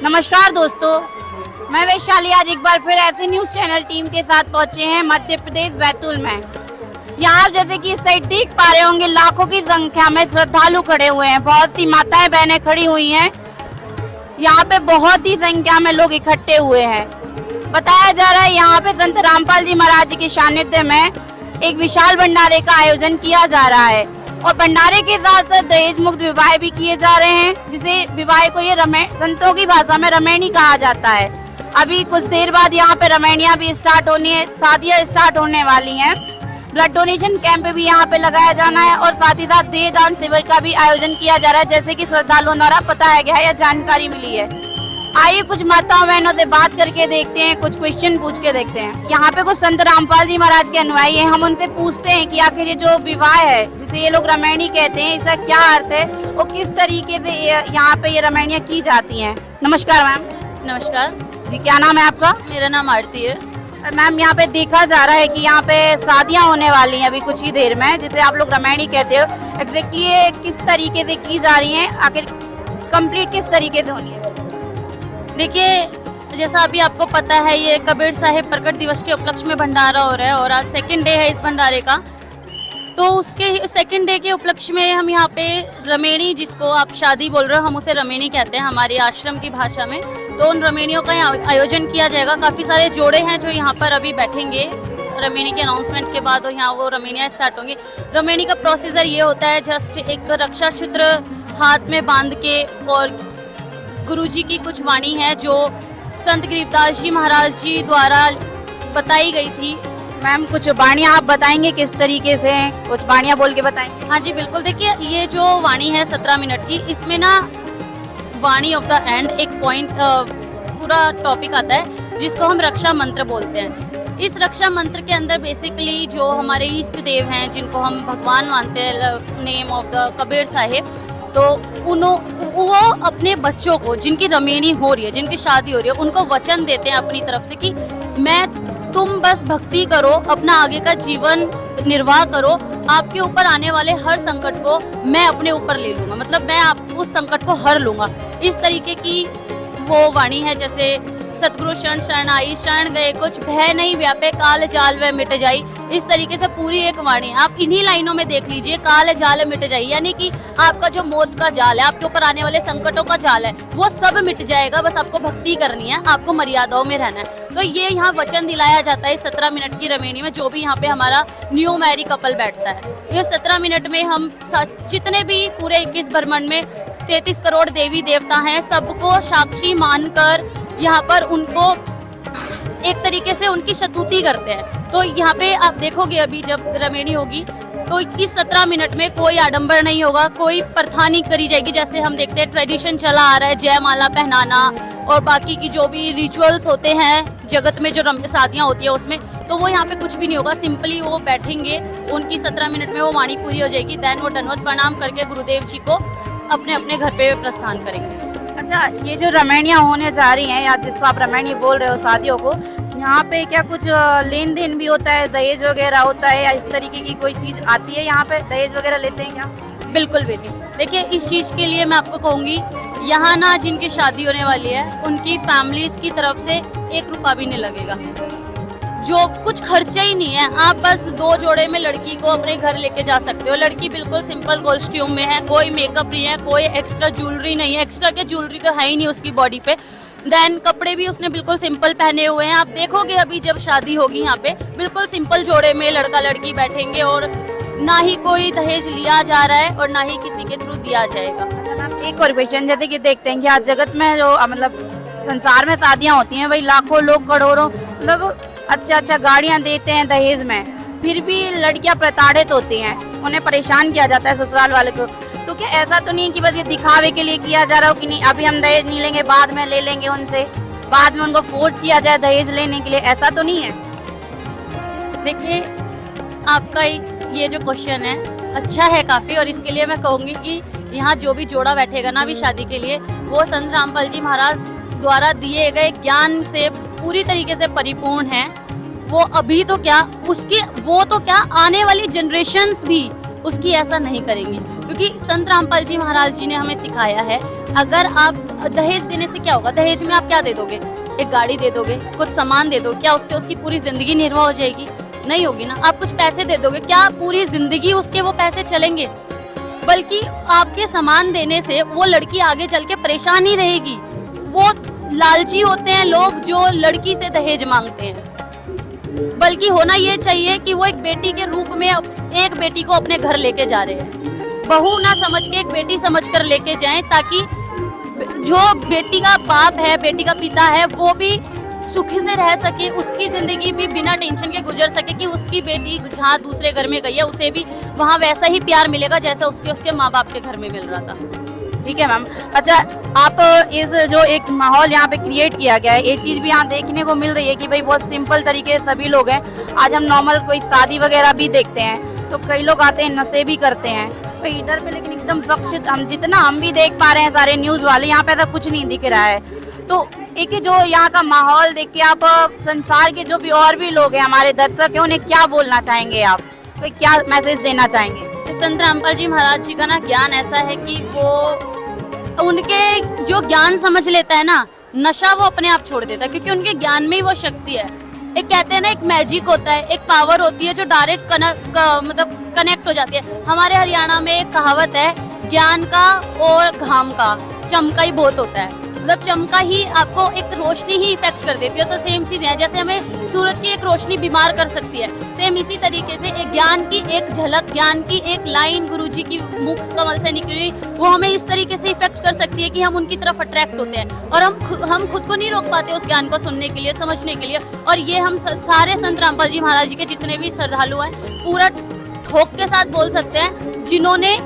नमस्कार दोस्तों, मैं वैशाली आज एक बार फिर ऐसे न्यूज़ चैनल टीम के साथ पहुंचे हैं मध्य प्रदेश बैतूल में। यहाँ आप जैसे कि इस साइड देख पा रहे होंगे लाखों की संख्या में श्रद्धालु खड़े हुए हैं। बहुत सी माताएं बहनें खड़ी हुई हैं। यहाँ पे बहुत ही संख्या में लोग इकट्ठे हुए हैं। बताया जा रहा है यहाँ पे संत रामपाल जी महाराज जी के सानिध्य में एक विशाल भंडारे का आयोजन किया जा रहा है और भंडारे के साथ साथ दहेज मुक्त विवाह भी किए जा रहे हैं, जिसे विवाह को ये संतों की भाषा में रमैनी कहा जाता है। अभी कुछ देर बाद यहाँ पे रमैनियाँ भी स्टार्ट होनी है, शादियाँ स्टार्ट होने वाली हैं। ब्लड डोनेशन कैंप भी यहाँ पे लगाया जाना है और साथ ही साथ देह दान शिविर का भी आयोजन किया जा रहा है, जैसे कि श्रद्धालुओं द्वारा बताया गया है या जानकारी मिली है। आइए कुछ माताओं बहनों से बात करके देखते हैं, कुछ क्वेश्चन पूछ के देखते हैं। यहाँ पे कुछ संत रामपाल जी महाराज के अनुयायी हैं, हम उनसे पूछते हैं कि आखिर ये जो विवाह है जिसे ये लोग रमैनी कहते हैं, इसका क्या अर्थ है और किस तरीके से यहाँ पे ये रमैनियाँ की जाती हैं। नमस्कार मैम। नमस्कार जी, क्या नाम है आपका? मेरा नाम आरती है। मैम, यहाँ पे देखा जा रहा है कि यहाँ पे शादियाँ होने वाली हैं अभी कुछ ही देर में, जिसे आप लोग रमैनी कहते हो। एग्जैक्टली ये किस तरीके से की जा रही है, आखिर कंप्लीट किस तरीके से होनी है? देखिए, जैसा अभी आपको पता है, ये कबीर साहिब प्रकट दिवस के उपलक्ष्य में भंडारा हो रहा है और आज सेकंड डे है इस भंडारे का। तो उसके सेकंड डे के उपलक्ष्य में हम यहाँ पे रमैनी, जिसको आप शादी बोल रहे हो, हम उसे रमैनी कहते हैं हमारे आश्रम की भाषा में। तो उन रमैनियों का आयोजन किया जाएगा। काफ़ी सारे जोड़े हैं जो यहाँ पर अभी बैठेंगे रमैनी के अनाउंसमेंट के बाद, और यहाँ वो रमैनियाँ स्टार्ट होंगी। रमैनी का प्रोसीजर ये होता है, जस्ट एक रक्षा सूत्र हाथ में बांध के, और गुरुजी की कुछ वाणी है जो संत गरीबदास जी महाराज जी द्वारा बताई गई थी। मैम, कुछ वाणियाँ आप बताएंगे किस तरीके से, कुछ वाणियाँ बोल के बताएंगे? हाँ जी बिल्कुल। देखिए, ये जो वाणी है 17 मिनट की, इसमें ना वाणी ऑफ द एंड एक पॉइंट पूरा टॉपिक आता है जिसको हम रक्षा मंत्र बोलते हैं। इस रक्षा मंत्र के अंदर बेसिकली जो हमारे इष्ट देव हैं, जिनको हम भगवान मानते हैं, name of the Kabir Sahib, तो वो अपने बच्चों को, जिनकी रमैनी हो रही है, जिनकी शादी हो रही है, उनको वचन देते हैं अपनी तरफ से कि तुम बस भक्ति करो, अपना आगे का जीवन निर्वाह करो, आपके ऊपर आने वाले हर संकट को मैं अपने ऊपर ले लूंगा, मतलब मैं उस संकट को हर लूंगा। इस तरीके की वो वाणी है। जैसे सतगुरु शरण शरण आई, शरण गए कुछ भय नहीं व्यापे, काल जाल व मिट जाई। इस तरीके से पूरी एक वाणी आप इन्हीं लाइनों में देख लीजिए, काल जाल मिट जाई, यानी कि आपका जो मौत का जाल है, आपके ऊपर आने वाले संकटों का जाल है, वो सब मिट जाएगा। बस आपको भक्ति करनी है, आपको मर्यादाओं में रहना है। तो ये यहाँ वचन दिलाया जाता है 17 मिनट की रमैनी में। जो भी यहाँ पे हमारा न्यू मैरी कपल बैठता है, ये 17 मिनट में हम जितने भी पूरे 21 ब्रह्मांड में 33 करोड़ देवी देवता हैं, सबको साक्षी मानकर यहाँ पर उनको एक तरीके से उनकी स्तुति करते हैं। तो यहाँ पे आप देखोगे अभी जब रमैनी होगी तो इस 17 मिनट में कोई आडंबर नहीं होगा, कोई प्रथा नहीं करी जाएगी। जैसे हम देखते हैं ट्रेडिशन चला आ रहा है, जयमाला पहनाना और बाकी की जो भी रिचुअल्स होते हैं जगत में, जो शादियाँ होती है उसमें, तो वो यहाँ पे कुछ भी नहीं होगा। सिंपली वो बैठेंगे, उनकी 17 मिनट में वो वाणी पूरी हो जाएगी। देन वो दंडवत प्रणाम करके गुरुदेव जी को अपने अपने घर पे प्रस्थान करेंगे। अच्छा, ये जो रमैनियाँ होने जा रही हैं, या जिसको आप रमैनी बोल रहे हो शादियों को, यहाँ पे क्या कुछ लेन देन भी होता है, दहेज वगैरह होता है, या इस तरीके की कोई चीज़ आती है यहाँ पे? दहेज वगैरह लेते हैं क्या? बिल्कुल भी नहीं। देखिए, इस चीज़ के लिए मैं आपको कहूँगी, यहाँ ना जिनकी शादी होने वाली है उनकी फैमिलीज की तरफ से 1 रुपया भी नहीं लगेगा, जो कुछ खर्चा ही नहीं है। आप बस 2 जोड़े में लड़की को अपने घर लेके जा सकते हो। लड़की बिल्कुल सिंपल कॉस्ट्यूम में है, कोई मेकअप नहीं है, कोई एक्स्ट्रा ज्वेलरी नहीं है, एक्स्ट्रा के ज्वेलरी तो है ही नहीं उसकी बॉडी पे। देन कपड़े भी उसने बिल्कुल सिंपल पहने हुए हैं। आप देखोगे अभी जब शादी होगी यहाँ पे, बिल्कुल सिंपल जोड़े में लड़का लड़की बैठेंगे और ना ही कोई दहेज लिया जा रहा है और ना ही किसी के थ्रू दिया जाएगा। एक और क्वेश्चन, जैसे कि देखते हैं कि आज जगत में जो मतलब संसार में शादियाँ होती हैं, वही लाखों लोग करोड़ों मतलब अच्छा गाड़ियाँ देते हैं दहेज में, फिर भी लड़कियाँ प्रताड़ित होती हैं, उन्हें परेशान किया जाता है ससुराल वाले को। तो क्या ऐसा तो नहीं कि बस ये दिखावे के लिए किया जा रहा हो कि नहीं अभी हम दहेज नहीं लेंगे, बाद में ले लेंगे उनसे, बाद में उनको फोर्स किया जाए दहेज लेने के लिए, ऐसा तो नहीं है? देखिए, आपका ये जो क्वेश्चन है अच्छा है काफ़ी, और इसके लिए मैं कहूँगी कि यहाँ जो भी जोड़ा बैठेगा ना अभी शादी के लिए, वो संत रामपाल जी महाराज द्वारा दिए गए ज्ञान से पूरी तरीके से परिपूर्ण है। वो अभी तो क्या, उसकी वो तो क्या, आने वाली जनरेशन्स भी उसकी ऐसा नहीं करेंगी, क्योंकि संत रामपाल जी महाराज जी ने हमें सिखाया है, अगर आप दहेज देने से क्या होगा, दहेज में आप क्या दे दोगे, एक गाड़ी दे दोगे, कुछ सामान दे दोगे, क्या उससे उसकी पूरी जिंदगी निर्वाह हो जाएगी? नहीं होगी ना। आप कुछ पैसे दे दोगे, क्या पूरी जिंदगी उसके वो पैसे चलेंगे? बल्कि आपके सामान देने से वो लड़की आगे चल के परेशान ही रहेगी। वो लालची होते हैं लोग जो लड़की से दहेज मांगते हैं। बल्कि होना ये चाहिए कि वो एक बेटी के रूप में एक बेटी को अपने घर लेके जा रहे हैं, बहू ना समझ के एक बेटी समझ कर लेके जाएं, ताकि जो बेटी का बाप है, बेटी का पिता है, वो भी सुखी से रह सके, उसकी जिंदगी भी बिना टेंशन के गुजर सके कि उसकी बेटी जहाँ दूसरे घर में गई है उसे भी वहाँ वैसा ही प्यार मिलेगा जैसा उसके माँ बाप के घर में मिल रहा था। ठीक है मैम। अच्छा, आप इस जो एक माहौल यहाँ पे क्रिएट किया गया है, ये चीज़ भी यहाँ देखने को मिल रही है कि भाई बहुत सिंपल तरीके से सभी लोग हैं। आज हम नॉर्मल कोई शादी वगैरह भी देखते हैं तो कई लोग आते हैं, नशे भी करते हैं, तो इधर पे लेकिन एकदम सुरक्षित, हम जितना हम भी देख पा रहे हैं सारे न्यूज़ वाले, यहाँ पे ऐसा कुछ नहीं दिख रहा है। तो एक जो यहाँ का माहौल देख के आप संसार के जो भी और भी लोग हैं, हमारे दर्शक हैं, उन्हें क्या बोलना चाहेंगे आप, तो क्या मैसेज देना चाहेंगे? संत रामपाल जी महाराज जी का ना ज्ञान ऐसा है कि वो उनके जो ज्ञान समझ लेता है ना, नशा वो अपने आप छोड़ देता है, क्योंकि उनके ज्ञान में ही वो शक्ति है। एक कहते हैं ना, एक मैजिक होता है, एक पावर होती है जो डायरेक्ट मतलब कनेक्ट हो जाती है। हमारे हरियाणा में एक कहावत है, ज्ञान का और घाम का चमका ही बहुत होता है। मतलब चमका ही आपको एक रोशनी ही इफेक्ट कर देती है। तो सेम चीज़ है, जैसे हमें सूरज की एक रोशनी बीमार कर सकती है, सेम इसी तरीके से एक ज्ञान की एक झलक, ज्ञान की एक लाइन गुरुजी की मुख कमल से निकली, वो हमें इस तरीके से इफेक्ट कर सकती है कि हम उनकी तरफ अट्रैक्ट होते हैं और हम खुद को नहीं रोक पाते उस ज्ञान को सुनने के लिए, समझने के लिए। और ये हम सारे संत रामपाल जी महाराज जी के जितने भी श्रद्धालु हैं पूरा ठोक के साथ बोल सकते हैं, जिन्होंने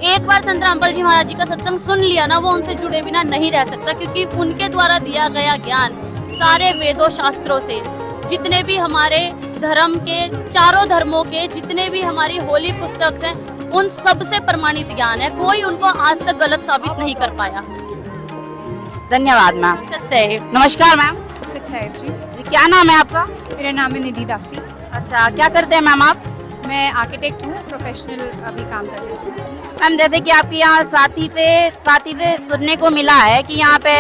एक बार संत रामपाल जी महाराज जी का सत्संग सुन लिया ना, वो उनसे जुड़े बिना नहीं रह सकता, क्योंकि उनके द्वारा दिया गया ज्ञान सारे वेदों शास्त्रों से, जितने भी हमारे धर्म के, चारों धर्मों के जितने भी हमारी होली पुस्तक हैं, उन सब से प्रमाणित ज्ञान है। कोई उनको आज तक गलत साबित नहीं कर पाया। धन्यवाद मैम। सत्सैव। नमस्कार मैम। सत्सैव जी। क्या नाम है आपका? मेरा नाम है निधि दासी। अच्छा, क्या करते हैं मैम आप? मैं आर्किटेक्ट हूँ, प्रोफेशनल अभी काम कर रही हूँ। मैम, जैसे कि आपके यहाँ साथी से सुनने को मिला है कि यहाँ पे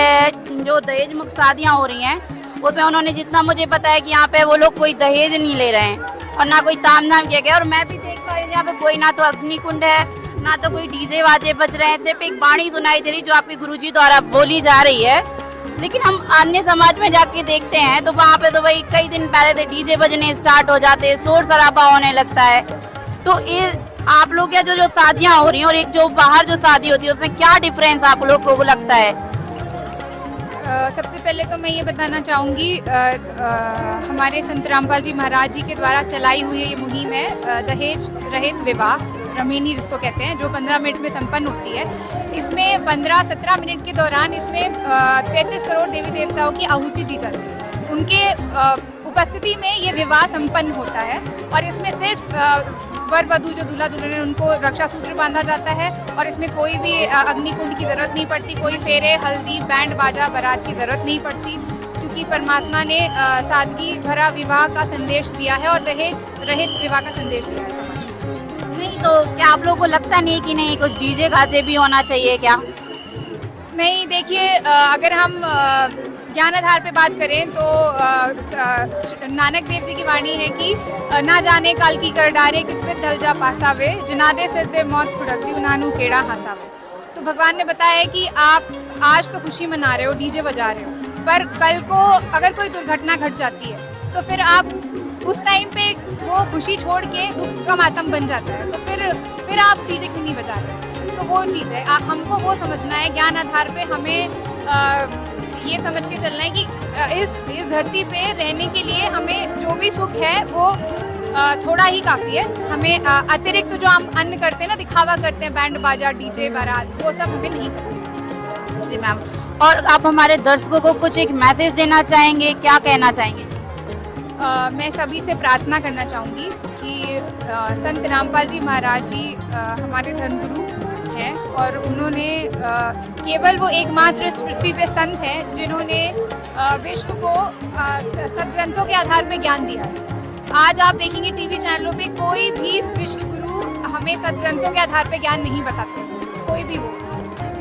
जो दहेज मुक्त शादियाँ हो रही हैं, उसमें उन्होंने जितना मुझे पता है कि यहाँ पे वो लोग कोई दहेज नहीं ले रहे हैं और ना कोई तामझाम किया गया। और मैं भी देख पा रही हूँ यहाँ पे कोई ना तो अग्निकुंड है, ना तो कोई डीजे वाजे बज रहे हैं, सिर्फ एक बाणी सुनाई दे रही जो आपके गुरुजी द्वारा बोली जा रही है। लेकिन हम अन्य समाज में जाके देखते हैं तो वहाँ पे तो भाई कई दिन पहले से डीजे बजने स्टार्ट हो जाते हैं, शोर शराबा होने लगता है। तो ये आप लोग क्या जो शादियाँ हो रही हैं और एक जो बाहर जो शादी होती है, उसमें क्या डिफरेंस आप लोगों को लगता है? सबसे पहले तो मैं ये बताना चाहूँगी, हमारे संत रामपाल जी महाराज जी के द्वारा चलाई हुई ये मुहिम है दहेज रहित विवाह, रमीनी जिसको कहते हैं, जो 15 मिनट में संपन्न होती है। इसमें 15-17 मिनट के दौरान इसमें 33 करोड़ देवी देवताओं की आहुति दी जाती है। उनके उपस्थिति में ये विवाह संपन्न होता है और इसमें सिर्फ वर वधू जो दूल्हा दुल्हन है उनको रक्षा सूत्र बांधा जाता है और इसमें कोई भी अग्निकुंड की ज़रूरत नहीं पड़ती, कोई फेरे, हल्दी, बैंड बाजा, बारात की ज़रूरत नहीं पड़ती, क्योंकि परमात्मा ने सादगी भरा विवाह का संदेश दिया है और दहेज रहित विवाह का संदेश दिया है समाज। नहीं तो क्या आप लोगों को लगता नहीं कि नहीं कुछ डीजे गाजे भी होना चाहिए क्या? नहीं, देखिए, अगर हम ज्ञान आधार पे बात करें तो नानक देव जी की वाणी है कि ना जाने काल की कर डारे किस्मत ढल जा पासावे, जनादे सिर दे मौत खुड़कती उन्हानू केड़ा हंसावे। तो भगवान ने बताया है कि आप आज तो खुशी मना रहे हो, डीजे बजा रहे हो, पर कल को अगर कोई दुर्घटना घट जाती है तो फिर आप उस टाइम पे वो खुशी छोड़ के दुख का मातम बन जाता है, तो फिर आप डीजे क्यों नहीं बजा रहे? तो वो चीज़ है, हमको वो समझना है। ज्ञान आधार पे हमें ये समझ के चलना है कि इस धरती पे रहने के लिए हमें जो भी सुख है वो थोड़ा ही काफ़ी है। हमें अतिरिक्त जो हम अन्य करते हैं ना, दिखावा करते हैं, बैंड बाजा, डीजे, बारात, वो सब हमें नहीं करना। जी मैम, और आप हमारे दर्शकों को कुछ एक मैसेज देना चाहेंगे, क्या कहना चाहेंगे? मैं सभी से प्रार्थना करना चाहूँगी कि संत रामपाल जी महाराज जी हमारे धर्मगुरु हैं और उन्होंने केवल वो एकमात्र इस पृथ्वी पे संत हैं जिन्होंने विश्व को सदग्रंथों के आधार पे ज्ञान दिया है। आज आप देखेंगे टीवी चैनलों पे कोई भी विश्व गुरु हमें सदग्रंथों के आधार पे ज्ञान नहीं बताते।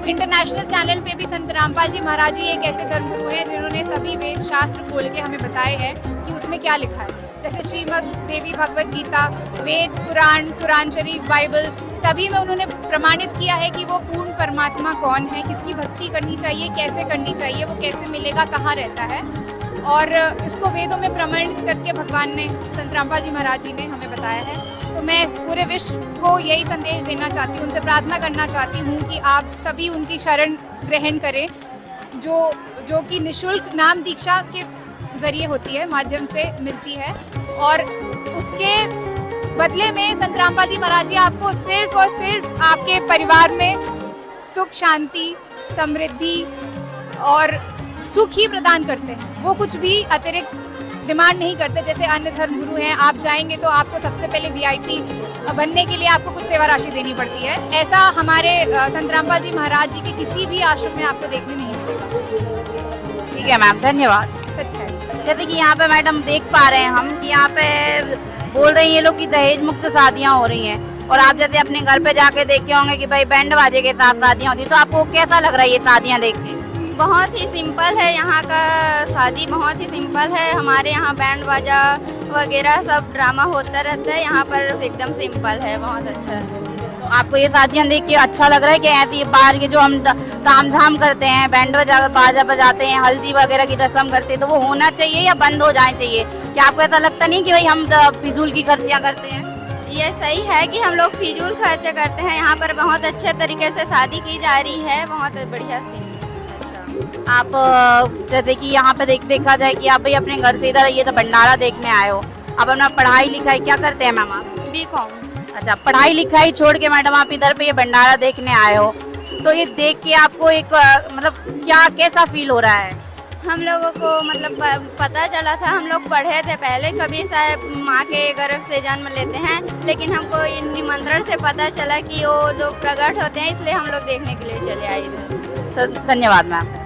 इंटरनेशनल चैनल पे भी संत रामपाल जी महाराज जी एक ऐसे धर्मगुरु हैं जिन्होंने सभी वेद शास्त्र खोल के हमें बताए हैं कि उसमें क्या लिखा है। जैसे श्रीमद् देवी भगवत गीता, वेद, पुराण, कुरान शरीफ, बाइबल, सभी में उन्होंने प्रमाणित किया है कि वो पूर्ण परमात्मा कौन है, किसकी भक्ति करनी चाहिए, कैसे करनी चाहिए, वो कैसे मिलेगा, कहाँ रहता है। और इसको वेदों में प्रमाणित करके भगवान ने, संत रामपाल जी महाराज जी ने हमें बताया है। तो मैं पूरे विश्व को यही संदेश देना चाहती हूँ, उनसे प्रार्थना करना चाहती हूँ कि आप सभी उनकी शरण ग्रहण करें, जो कि निःशुल्क नाम दीक्षा के जरिए होती है, माध्यम से मिलती है। और उसके बदले में संत रामपाल जी महाराज जी आपको सिर्फ और सिर्फ आपके परिवार में सुख, शांति, समृद्धि और सुख ही प्रदान करते हैं। वो कुछ भी अतिरिक्त डिमांड नहीं करते जैसे अन्य धर्मगुरु हैं। आप जाएंगे तो आपको सबसे पहले VIP बनने के लिए आपको कुछ सेवा राशि देनी पड़ती है। ऐसा हमारे संत रामपाल जी महाराज जी के किसी भी आश्रम में आपको देखने नहीं मिलेगा। ठीक है मैम, धन्यवाद। सच है। जैसे कि यहाँ पे मैडम देख पा रहे हैं हम कि यहाँ पे बोल रही हैं ये लोग कि दहेज मुक्त शादियाँ हो रही हैं, और आप जैसे अपने घर पे जाके देखे होंगे कि भाई बैंड बाजे के साथ शादियाँ होती हैं, तो आपको कैसा लग रहा है ये शादियाँ देख के? बहुत ही सिंपल है, यहाँ का शादी बहुत ही सिंपल है। हमारे यहाँ बैंड बाजा वगैरह सब ड्रामा होता रहता है, यहाँ पर एकदम सिंपल है, बहुत अच्छा है। तो आपको ये शादियाँ देख के अच्छा लग रहा है कि ऐसी बाहर के जो हम ताम झाम करते हैं, बैंड बाजा बजाते हैं, हल्दी वगैरह की रस्म करते हैं, तो वो होना चाहिए या बंद हो जाना चाहिए? क्या आपको ऐसा लगता नहीं कि भाई हम फिजूल की खर्चियाँ करते हैं? ये सही है कि हम लोग फिजूल खर्चे करते हैं। यहाँ पर बहुत अच्छे तरीके से शादी की जा रही है, बहुत बढ़िया सी। आप जैसे कि यहाँ पे देखा जाए कि आप भाई अपने घर से इधर ये तो भंडारा देखने आए हो, आप अपना पढ़ाई लिखाई क्या करते हैं मैम आप? BCom। अच्छा, पढ़ाई लिखाई छोड़ के मैडम आप इधर पे ये भंडारा देखने आए हो, तो ये देख के आपको एक मतलब क्या कैसा फील हो रहा है? हम लोगों को मतलब पता चला था, हम लोग पढ़े थे पहले, कभी साहब माँ के गर्भ से जन्म लेते हैं, लेकिन हमको निमंत्रण से पता चला कि वो लोग प्रकट होते हैं, इसलिए हम लोग देखने के लिए चले आए इधर। धन्यवाद मैम।